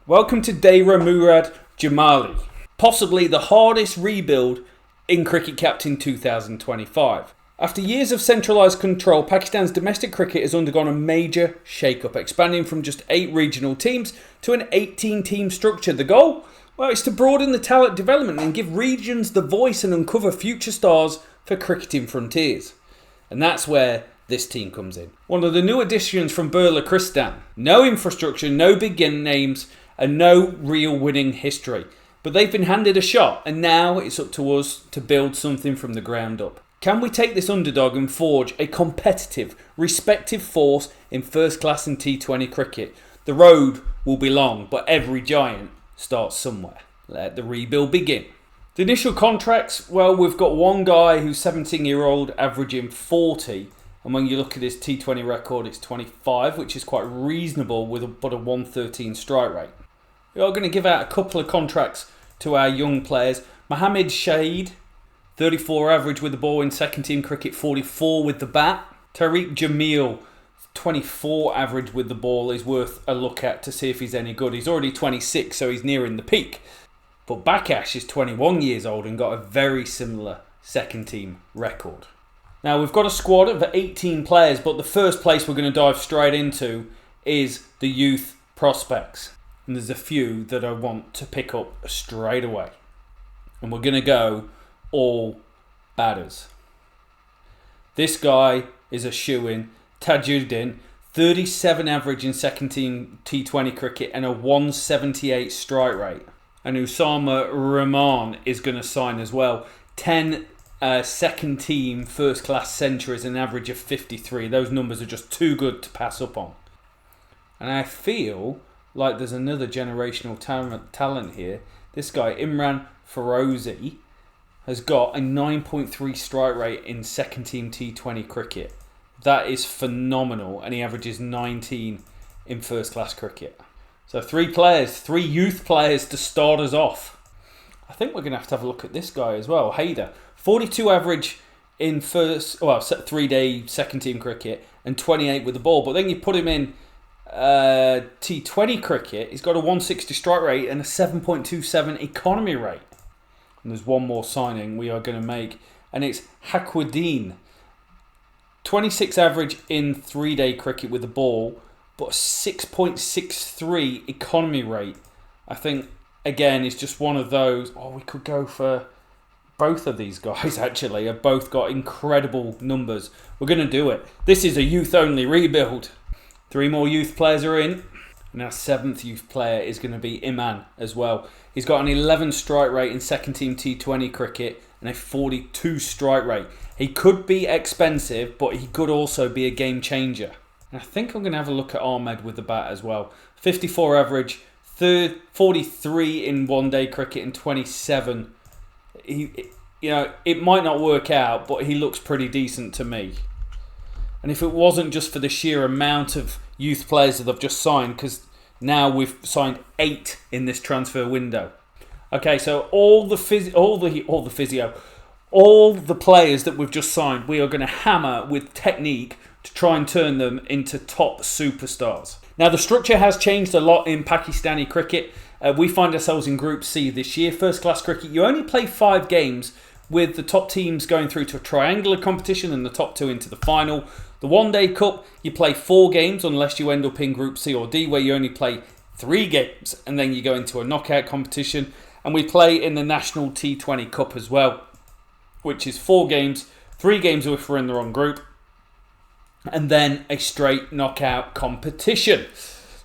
Welcome to Dera Murad Jamali, possibly the hardest rebuild in Cricket Captain 2025. After years of centralised control, Pakistan's domestic cricket has undergone a major shake-up, expanding from just 8 regional teams to an 18-team structure. The goal? Well, it's to broaden the talent development and give regions the voice and uncover future stars for cricketing frontiers. And that's where this team comes in. One of the new additions from Balochistan. No infrastructure, no big names, and no real winning history. But they've been handed a shot, and now it's up to us to build something from the ground up. Can we take this underdog and forge a competitive, respective force in first class and T20 cricket? The road will be long, but every giant starts somewhere. Let the rebuild begin. The initial contracts, well, we've got one guy who's 17-year-old averaging 40, and when you look at his T20 record, it's 25, which is quite reasonable with but a 113 strike rate. We are going to give out a couple of contracts to our young players. Mohammed Shahid, 34 average with the ball in second team cricket, 44 with the bat. Tariq Jamil, 24 average with the ball, is worth a look at to see if he's any good. He's already 26, so he's nearing the peak. But Bakash is 21 years old and got a very similar second team record. Now we've got a squad of 18 players, but the first place we're going to dive straight into is the youth prospects. And there's a few that I want to pick up straight away. And we're going to go all batters. This guy is a shoo-in. Tajuddin, 37 average in second team T20 cricket and a 178 strike rate. And Usama Rahman is going to sign as well. 10 second team first class centuries, an average of 53. Those numbers are just too good to pass up on. And I feel like there's another generational talent here. This guy, Imran Ferozi, has got a 9.3 strike rate in second team T20 cricket. That is phenomenal, and he averages 19 in first class cricket. So 3 youth players to start us off. I think we're going to have a look at this guy as well. Haider, 42 average in 3-day second team cricket and 28 with the ball. But then you put him in T20 cricket, he's got a 160 strike rate and a 7.27 economy rate. And there's one more signing we are going to make, and it's Haquidin. 26 average in 3-day cricket with the ball, but a 6.63 economy rate. I think, again, it's just one of those, we could go for both of these guys, actually. Have both got incredible numbers. We're going to do it. This is a youth-only rebuild. 3 more youth players are in. And our 7th youth player is going to be Iman as well. He's got an 11 strike rate in second team T20 cricket and a 42 strike rate. He could be expensive, but he could also be a game changer. And I think I'm going to have a look at Ahmed with the bat as well. 54 average, 43 in 1-day cricket and 27. It might not work out, but he looks pretty decent to me. And if it wasn't just for the sheer amount of youth players that I've just signed, because now we've signed 8 in this transfer window. Okay, so all the players that we've just signed, we are going to hammer with technique to try and turn them into top superstars. Now, the structure has changed a lot in Pakistani cricket. We find ourselves in Group C this year. First class cricket, you only play 5 games, with the top teams going through to a triangular competition and the top 2 into the final. The 1-day cup, you play 4 games unless you end up in Group C or D, where you only play 3 games and then you go into a knockout competition. And we play in the National T20 Cup as well, which is 4 games, 3 games if we're in the wrong group, and then a straight knockout competition.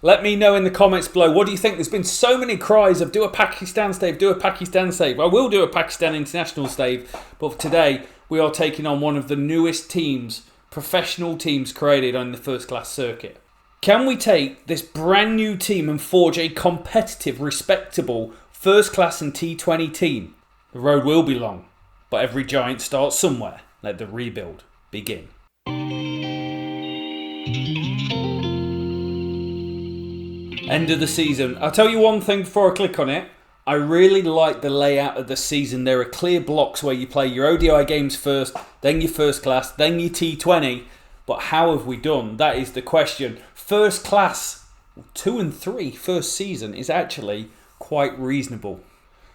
Let me know in the comments below, what do you think? There's been so many cries of do a Pakistan stave, do a Pakistan stave. I will do a Pakistan international stave, but today we are taking on one of the newest teams, professional teams created on the first class circuit. Can we take this brand new team and forge a competitive, respectable first class and T20 team? The road will be long, but every giant starts somewhere. Let the rebuild begin. End of the season. I'll tell you one thing before I click on it. I really like the layout of the season. There are clear blocks where you play your ODI games first, then your first class, then your T20. But how have we done? That is the question. First class 2-3 first season is actually quite reasonable.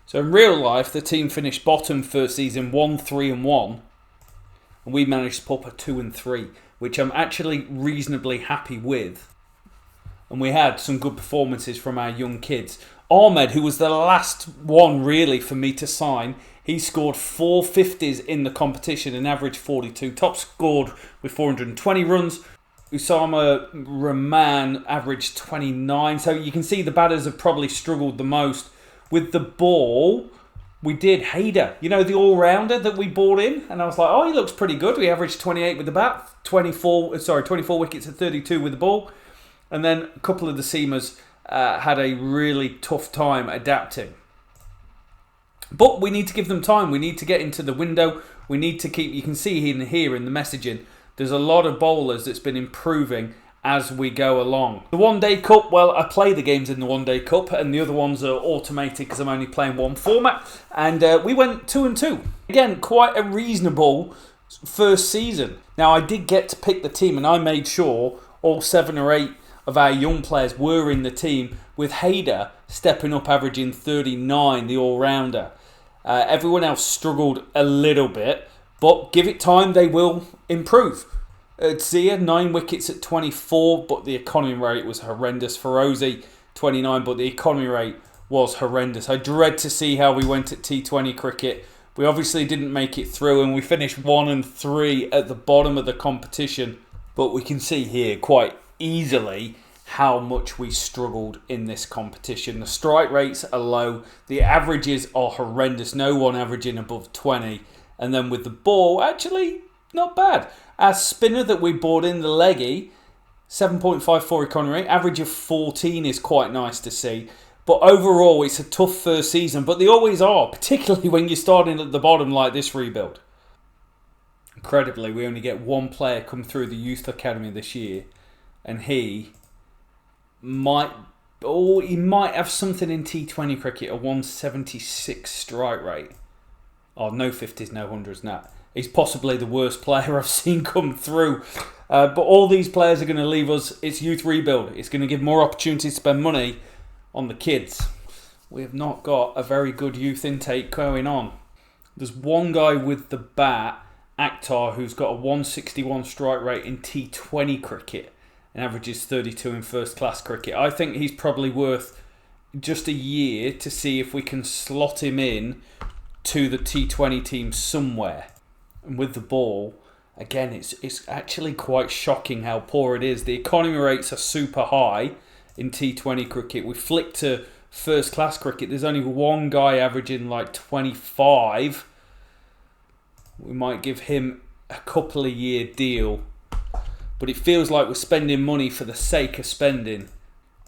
So in real life, the team finished bottom first season 1-3-1, and we managed to pop a 2-3, which I'm actually reasonably happy with. And we had some good performances from our young kids. Ahmed, who was the last one really for me to sign, he scored 4 50s in the competition and averaged 42. Top scored with 420 runs. Usama Rahman averaged 29. So you can see the batters have probably struggled the most. With the ball, we did Haider, the all-rounder that we bought in. And I was like, he looks pretty good. We averaged 28 with the bat, 24 wickets at 32 with the ball. And then a couple of the seamers had a really tough time adapting. But we need to give them time. We need to get into the window. We need to keep... You can see here in the messaging, there's a lot of bowlers that's been improving as we go along. The One Day Cup, well, I play the games in the One Day Cup, and the other ones are automated because I'm only playing one format. And we went 2-2. Again, quite a reasonable first season. Now, I did get to pick the team, and I made sure all 7 or 8 of our young players were in the team, with Haider stepping up, averaging 39, the all-rounder. Everyone else struggled a little bit, but give it time, they will improve. Zia, 9 wickets at 24, but the economy rate was horrendous. Ferozi, 29, but the economy rate was horrendous. I dread to see how we went at T20 cricket. We obviously didn't make it through, and we finished 1-3 at the bottom of the competition. But we can see here quite easily how much we struggled in this competition. The strike rates are low. The averages are horrendous. No one averaging above 20. And then with the ball, actually, not bad. Our spinner that we bought in, the leggy, 7.54 economy rate, average of 14 is quite nice to see. But overall, it's a tough first season. But they always are, particularly when you're starting at the bottom like this rebuild. Incredibly, we only get one player come through the youth academy this year. And he might have something in T20 cricket, a 176 strike rate. Oh, no 50s, no 100s, nah. He's possibly the worst player I've seen come through. But all these players are going to leave us. It's youth rebuild. It's going to give more opportunity to spend money on the kids. We have not got a very good youth intake going on. There's one guy with the bat, Akhtar, who's got a 161 strike rate in T20 cricket and averages 32 in first class cricket. I think he's probably worth just a year to see if we can slot him in to the T20 team somewhere. And with the ball, again, it's actually quite shocking how poor it is. The economy rates are super high in T20 cricket. We flick to first class cricket. There's only one guy averaging like 25. We might give him a couple of year deal. But it feels like we're spending money for the sake of spending.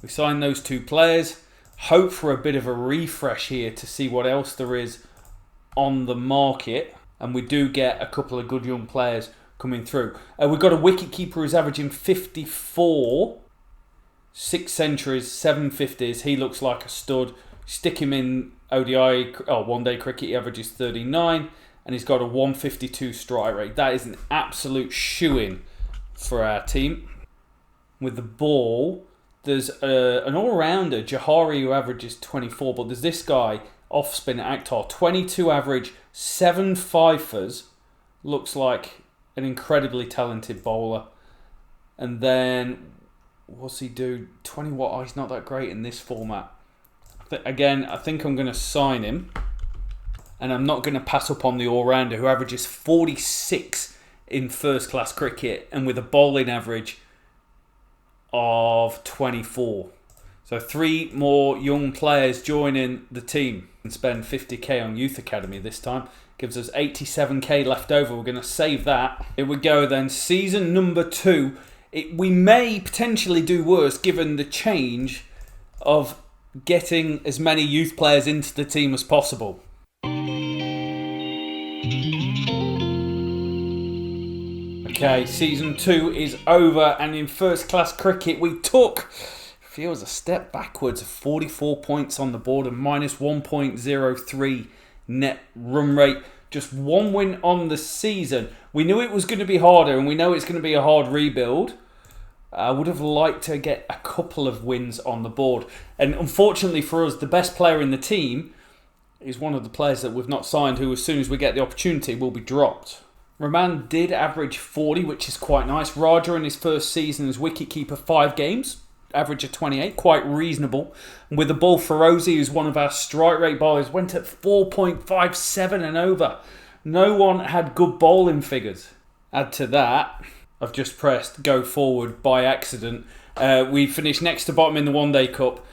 We signed those 2 players. Hope for a bit of a refresh here to see what else there is on the market. And we do get a couple of good young players coming through. We've got a wicketkeeper who's averaging 54. 6 centuries, 7 50s. He looks like a stud. Stick him in ODI, One Day cricket, he averages 39. And he's got a 152 strike rate. That is an absolute shoo-in for our team. With the ball, there's an all-rounder, Jahari, who averages 24. But there's this guy, off-spin Akhtar, 22 average, 7 fifers. Looks like an incredibly talented bowler. And then, what's he do? 20 watt. Oh, he's not that great in this format. Again, I think I'm going to sign him. And I'm not going to pass up on the all-rounder who averages 46 in first-class cricket and with a bowling average of 24. So 3 more young players joining the team and spend 50k on Youth Academy this time. Gives us 87k left over. We're going to save that. Here we go then. Season number 2. We may potentially do worse given the change of getting as many youth players into the team as possible. Okay, season 2 is over, and in first class cricket we took, feels a step backwards, 44 points on the board and minus 1.03 net run rate. Just 1 win on the season. We knew it was going to be harder, and we know it's going to be a hard rebuild, I would have liked to get a couple of wins on the board. And unfortunately for us, the best player in the team is one of the players that we've not signed, who as soon as we get the opportunity will be dropped. Rahman did average 40, which is quite nice. Raja in his first season as wicketkeeper, 5 games, average of 28, quite reasonable. And with the ball, Ferozi, who's one of our strike rate bowlers, went at 4.57 and over. No one had good bowling figures. Add to that, I've just pressed go forward by accident. We finished next to bottom in the One Day Cup,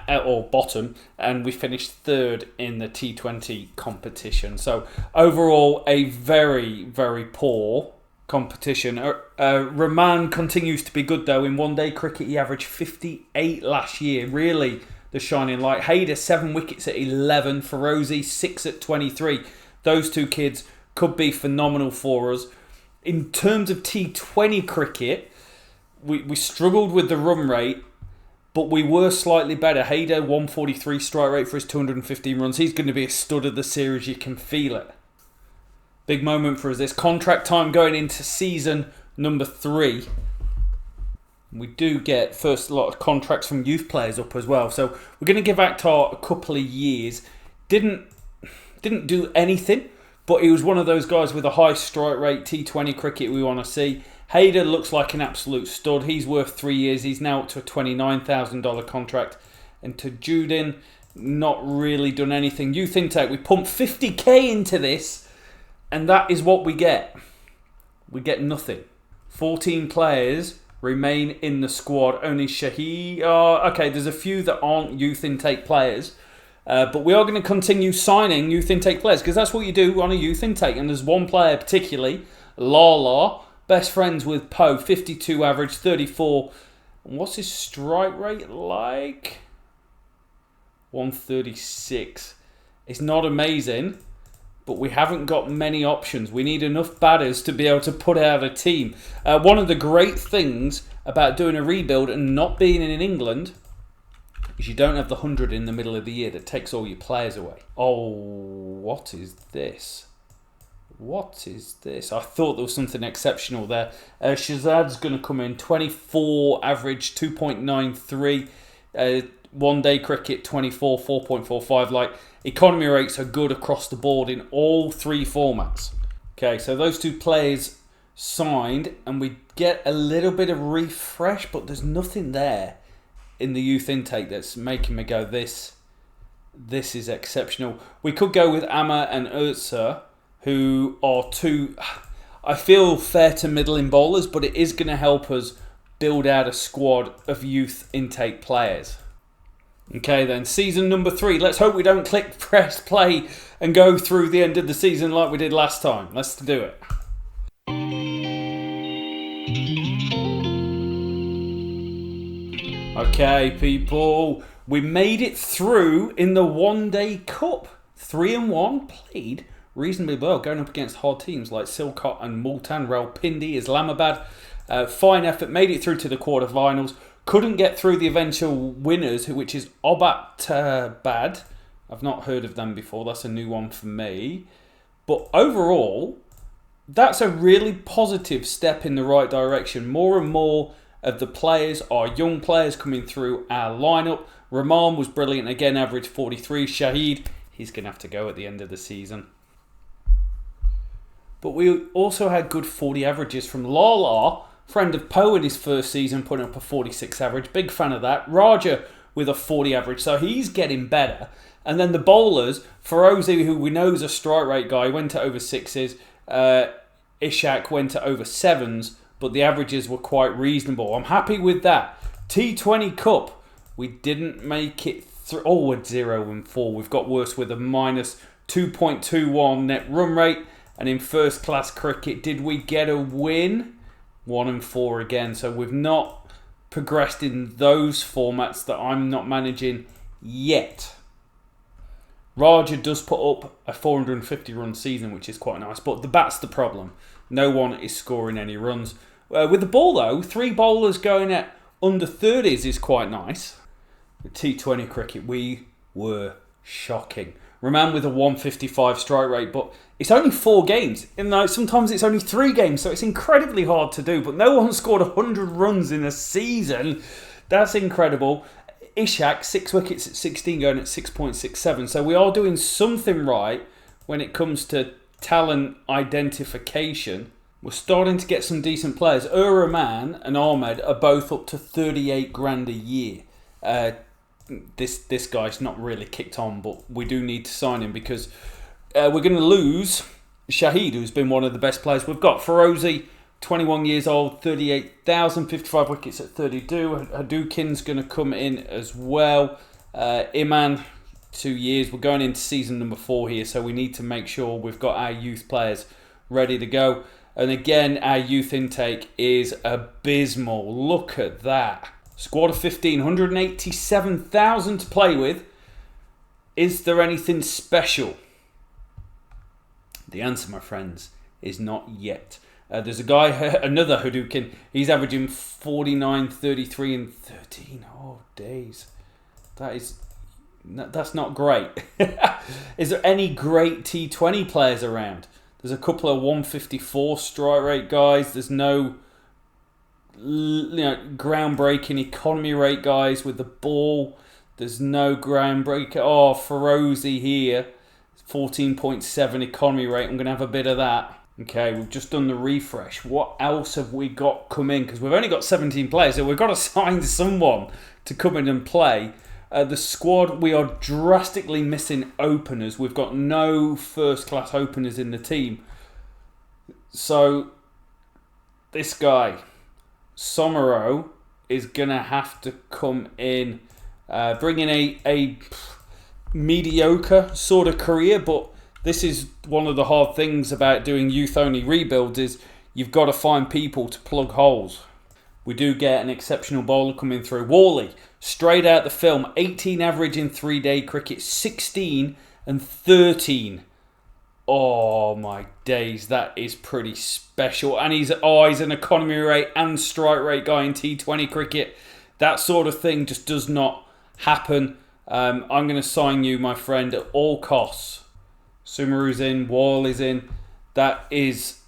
or bottom, and we finished third in the T20 competition. So overall, a very, very poor competition. Rahman continues to be good though. In one day cricket, he averaged 58 last year. Really the shining light. Haider, 7 wickets at 11. Ferozi, 6 at 23. Those two kids could be phenomenal for us. In terms of T20 cricket, we struggled with the run rate, but we were slightly better. Haider, 143 strike rate for his 215 runs. He's going to be a stud of the series. You can feel it. Big moment for us. This contract time going into season number 3. We do get first a lot of contracts from youth players up as well. So we're going to give Akhtar a couple of years. Didn't do anything, but he was one of those guys with a high strike rate, T20 cricket we want to see. Haider looks like an absolute stud. He's worth 3 years. He's now up to a $29,000 contract. And to Judin, not really done anything. Youth intake, we pumped 50k into this, and that is what we get. We get nothing. 14 players remain in the squad. Only Shahid. Okay, there's a few that aren't youth intake players. But we are going to continue signing youth intake players, because that's what you do on a youth intake. And there's one player particularly, Lala, best friends with Poe, 52 average, 34. What's his strike rate like? 136. It's not amazing, but we haven't got many options. We need enough batters to be able to put out a team. One of the great things about doing a rebuild and not being in England is you don't have the 100 in the middle of the year that takes all your players away. Oh, what is this? What is this? I thought there was something exceptional there. Shazad's going to come in. 24 average, 2.93. One day cricket, 24, 4.45. Like, economy rates are good across the board in all 3 formats. Okay, so those 2 players signed, and we get a little bit of refresh, but there's nothing there in the youth intake that's making me go, this is exceptional. We could go with Amma and Urza, who are 2, I feel, fair to middling bowlers, but it is going to help us build out a squad of youth intake players. Okay then, season number 3. Let's hope we don't click press play and go through the end of the season like we did last time. Let's do it. Okay, people, we made it through in the One Day Cup. 3-1, played reasonably well, going up against hard teams like Silcott and Multan, Rawalpindi, Islamabad. Fine effort, made it through to the quarterfinals. Couldn't get through the eventual winners, which is Obatabad. I've not heard of them before. That's a new one for me. But overall, that's a really positive step in the right direction. More and more of the players are young players coming through our lineup. Rahman was brilliant again, average 43. Shahid, he's going to have to go at the end of the season. But we also had good 40 averages from Lala, friend of Poe in his first season, putting up a 46 average. Big fan of that. Raja with a 40 average, so he's getting better. And then the bowlers, Ferozi, who we know is a strike rate guy, went to over 6s. Ishak went to over 7s, but the averages were quite reasonable. I'm happy with that. T20 Cup, we didn't make it through. Oh, we're 0-4. We've got worse with a minus 2.21 net run rate. And in first class cricket, did we get a win? 1-4 again. So we've not progressed in those formats that I'm not managing yet. Raja does put up a 450 run season, which is quite nice. But that's the problem. No one is scoring any runs. With the ball though, 3 bowlers going at under 30s is quite nice. The T20 cricket, we were Shocking. Raman with a 155 strike rate, but it's only 4 games. Sometimes it's only 3 games, so it's incredibly hard to do. But no one scored 100 runs in a season. That's incredible. Ishak, 6 wickets at 16, going at 6.67. So we are doing something right when it comes to talent identification. We're starting to get some decent players. Rahman and Ahmed are both up to 38 grand a year. This guy's not really kicked on, but we do need to sign him because we're going to lose Shahid, who's been one of the best players we've got. Ferozi, 21 years old, 38,000, 55 wickets at 32. Hadoukin's going to come in as well. Iman, 2 years. We're going into season number 4 here, so we need to make sure we've got our youth players ready to go. And again, our youth intake is abysmal. Look at that. Squad of 15, 187,000 to play with. Is there anything special? The answer, my friends, is not yet. There's a guy, another Hadoukin. He's averaging 49, 33 and 13. Oh, days. That's not great. Is there any great T20 players around? There's a couple of 154 strike rate guys. There's no groundbreaking economy rate guys with the ball. There's no groundbreaker. Oh, Ferozi here, 14.7 economy rate. I'm going to have a bit of that. Okay, we've just done the refresh. What else have we got come in? Because we've only got 17 players, so we've got to sign someone to come in and play. The squad, we are drastically missing openers. We've got no first-class openers in the team. So, this guy, Somero, is going to have to come in, bring in a mediocre sort of career. But this is one of the hard things about doing youth-only rebuilds is you've got to find people to plug holes. We do get an exceptional bowler coming through. Worley, straight out the film, 18 average in 3-day cricket, 16 and 13. Oh my days, that is pretty special. And he's an economy rate and strike rate guy in T20 cricket. That sort of thing just does not happen. I'm going to sign you, my friend, at all costs. Sumeru's in, Worley's in. That's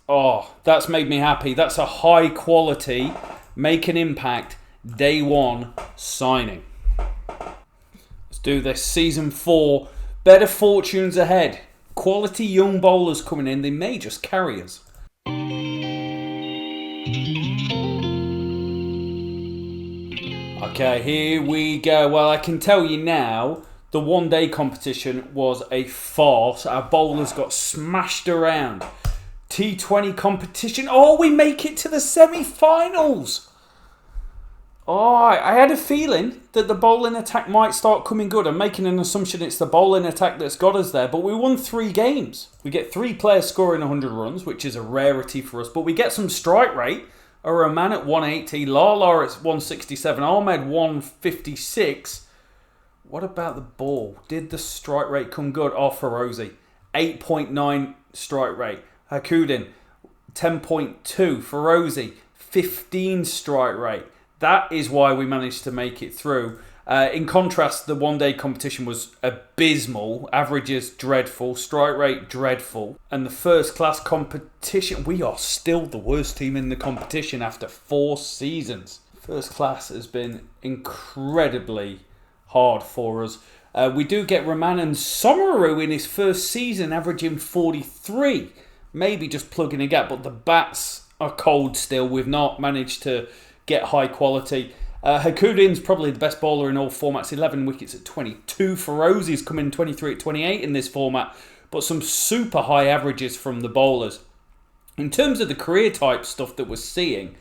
made me happy. That's a high quality, make an impact, day one signing. Let's do this. Season 4. Better fortunes ahead. Quality young bowlers coming in. They may just carry us. Okay, here we go. Well, I can tell you now, the one-day competition was a farce. Our bowlers got smashed around. T20 competition. Oh, we make it to the semi-finals. Oh, I had a feeling that the bowling attack might start coming good. I'm making an assumption it's the bowling attack that's got us there. But we won 3 games. We get 3 players scoring 100 runs, which is a rarity for us. But we get some strike rate. Rahman at 180. Lala at 167. Ahmed 156. What about the ball? Did the strike rate come good? Oh, Ferozi. 8.9 strike rate. Hakudin, 10.2. Ferozi, 15 strike rate. That is why we managed to make it through. In contrast, the one-day competition was abysmal. Averages dreadful. Strike rate dreadful. And the first-class competition, we are still the worst team in the competition after 4 seasons. First class has been incredibly hard for us. We do get Rahman and Somaru in his first season averaging 43. Maybe just plugging a gap, but the bats are cold still. We've not managed to get high quality. Hakudin's probably the best bowler in all formats, 11 wickets at 22. Ferozi's come in 23 at 28 in this format, but some super high averages from the bowlers. In terms of the career type stuff that we're seeing,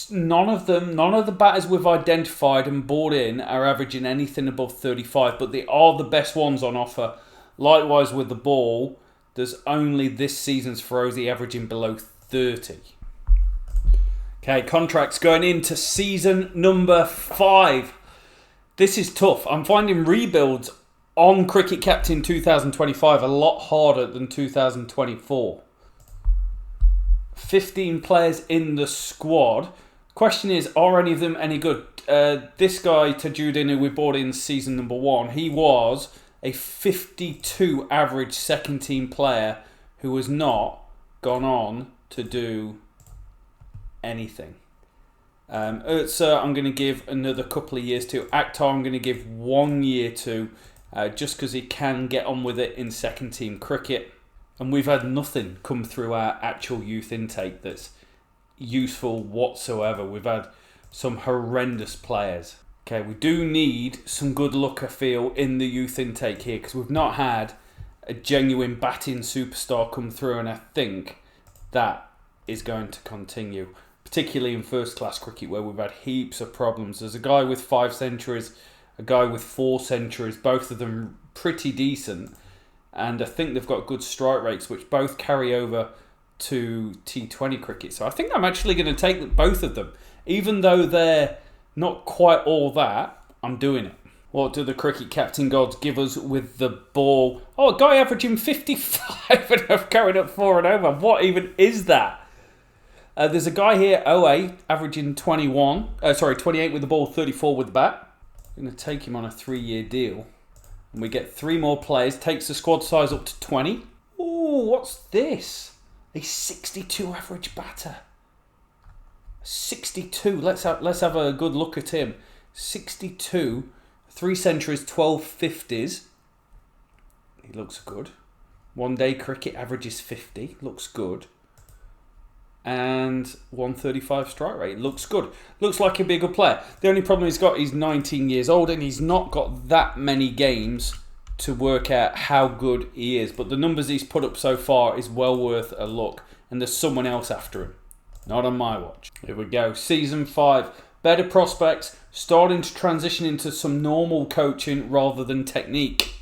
none of the batters we've identified and brought in are averaging anything above 35, but they are the best ones on offer. Likewise with the ball, there's only this season's Ferozi averaging below 30. Okay, contracts going into season number 5. This is tough. I'm finding rebuilds on Cricket Captain 2025 a lot harder than 2024. 15 players in the squad. Question is, are any of them any good? this guy, Tajuddin, who we bought in season number 1, he was a 52 average second team player who has not gone on to do anything. Urtsa, I'm going to give another couple of years to. Akhtar, I'm going to give 1 year to, just because he can get on with it in second team cricket. And we've had nothing come through our actual youth intake that's useful whatsoever. We've had some horrendous players. Okay, we do need some good luck, I feel, in the youth intake here, because we've not had a genuine batting superstar come through, and I think that is going to continue, particularly in first class cricket where we've had heaps of problems. There's a guy with 5 centuries, a guy with 4 centuries, both of them pretty decent, and I think they've got good strike rates which both carry over to T20 cricket. So I think I'm actually going to take both of them, even though they're not quite all that. I'm doing it. What do the cricket captain gods give us with the ball? Oh, a guy averaging 55 and I'm going up 4 and over. What even is that? There's a guy here, OA, averaging 28 with the ball, 34 with the bat. I'm going to take him on a 3-year deal. And we get 3 more players. Takes the squad size up to 20. Ooh, what's this? A 62 average batter. 62. Let's have a good look at him. 62, 3 centuries, 12 50s. He looks good. 1 day cricket averages 50. Looks good. And 135 strike rate. Looks good. Looks like he'll be a good player. The only problem he's 19 years old and he's not got that many games to work out how good he is. But the numbers he's put up so far is well worth a look. And there's someone else after him. Not on my watch. Here we go. Season 5. Better prospects. Starting to transition into some normal coaching rather than technique.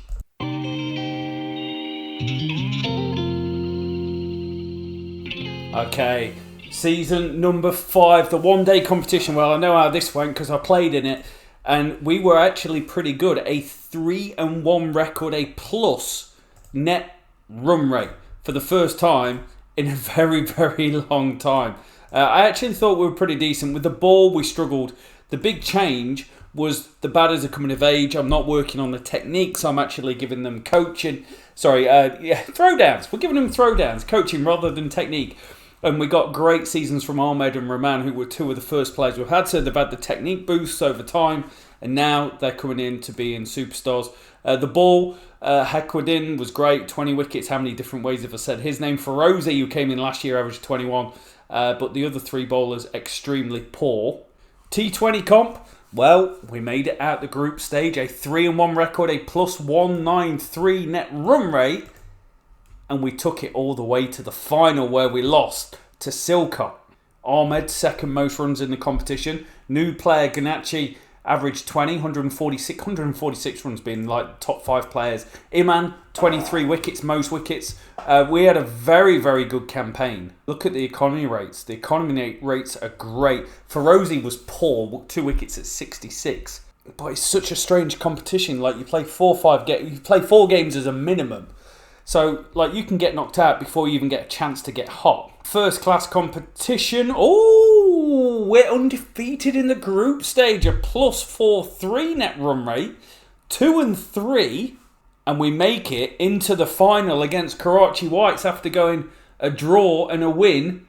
Okay. Season number 5. The 1 day competition. Well, I know how this went because I played in it. And we were actually pretty good. A 3-1 record. A plus net run rate. For the first time in a very, very long time. I actually thought we were pretty decent. With the ball, we struggled. The big change was the batters are coming of age. I'm not working on the techniques. I'm actually giving them coaching. Throwdowns. We're giving them throwdowns, coaching rather than technique. And we got great seasons from Ahmed and Rahman, who were 2 of the first players we've had. So they've had the technique boosts over time. And now they're coming in to being superstars. The ball, Hakwadin was great. 20 wickets. How many different ways have I said his name? Ferozi, who came in last year, averaged 21. But the other 3 bowlers, extremely poor. T20 comp, well, we made it out the group stage. A 3-1 record, a plus 193 net run rate. And we took it all the way to the final where we lost to Silcott. Ahmed, second most runs in the competition. New player Ganachi averaged 20, 146 runs, being like top 5 players. Iman, 23 wickets, most wickets. We had a very, very good campaign. Look at the economy rates. The economy rates are great. Ferozi was poor, 2 wickets at 66. But it's such a strange competition. Like you play 4 games as a minimum. So like you can get knocked out before you even get a chance to get hot. First class competition. Oh, we're undefeated in the group stage. A plus 4-3 net run rate. 2 and 3. And we make it into the final against Karachi Whites after going a draw and a win.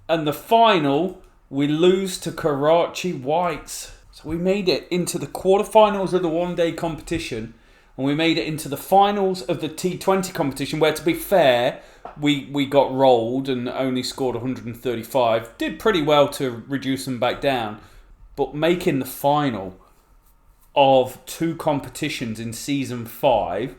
And the final, we lose to Karachi Whites. So we made it into the quarterfinals of the 1 day competition. And we made it into the finals of the T20 competition, where, to be fair, we got rolled and only scored 135. Did pretty well to reduce them back down. But making the final of 2 competitions in Season 5,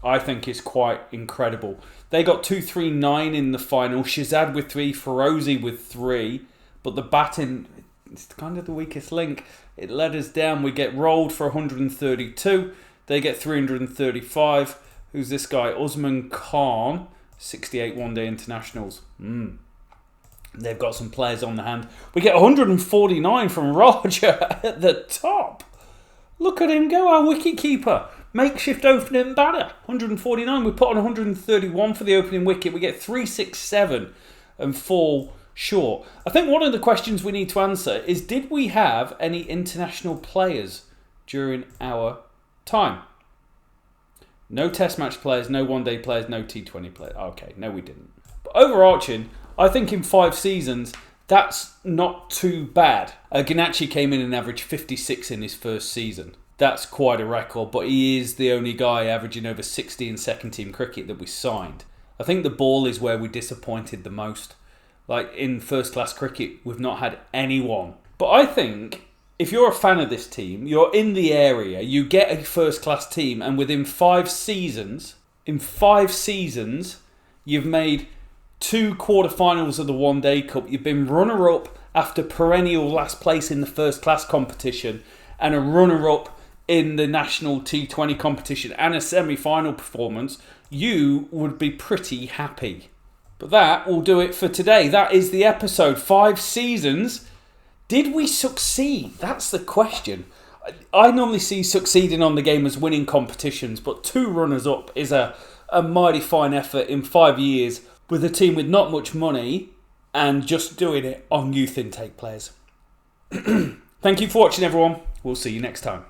I think is quite incredible. They got 239 in the final. Shazad with 3, Ferozi with 3. But the batting, it's kind of the weakest link. It let us down. We get rolled for 132. They get 335. Who's this guy? Usman Khan, 68 one-day internationals. They've got some players on the hand. We get 149 from Roger at the top. Look at him go, our wicket-keeper. Makeshift opening batter. 149. We put on 131 for the opening wicket. We get 367 and fall Sure. I think one of the questions we need to answer is, did we have any international players during our time? No test match players, no one-day players, no T20 players. Okay, no we didn't. But overarching, I think in 5 seasons, that's not too bad. Ganache came in and averaged 56 in his first season. That's quite a record, but he is the only guy averaging over 60 in second-team cricket that we signed. I think the ball is where we disappointed the most. Like, in first-class cricket, we've not had anyone. But I think, if you're a fan of this team, you're in the area, you get a first-class team, and within 5 seasons, you've made 2 quarterfinals of the One Day Cup. You've been runner-up after perennial last place in the first-class competition, and a runner-up in the national T20 competition, and a semi-final performance. You would be pretty happy. But that will do it for today. That is the episode. 5 seasons. Did we succeed? That's the question. I normally see succeeding on the game as winning competitions, but 2 runners-up is a mighty fine effort in 5 years with a team with not much money and just doing it on youth intake players. Thank you for watching, everyone. We'll see you next time.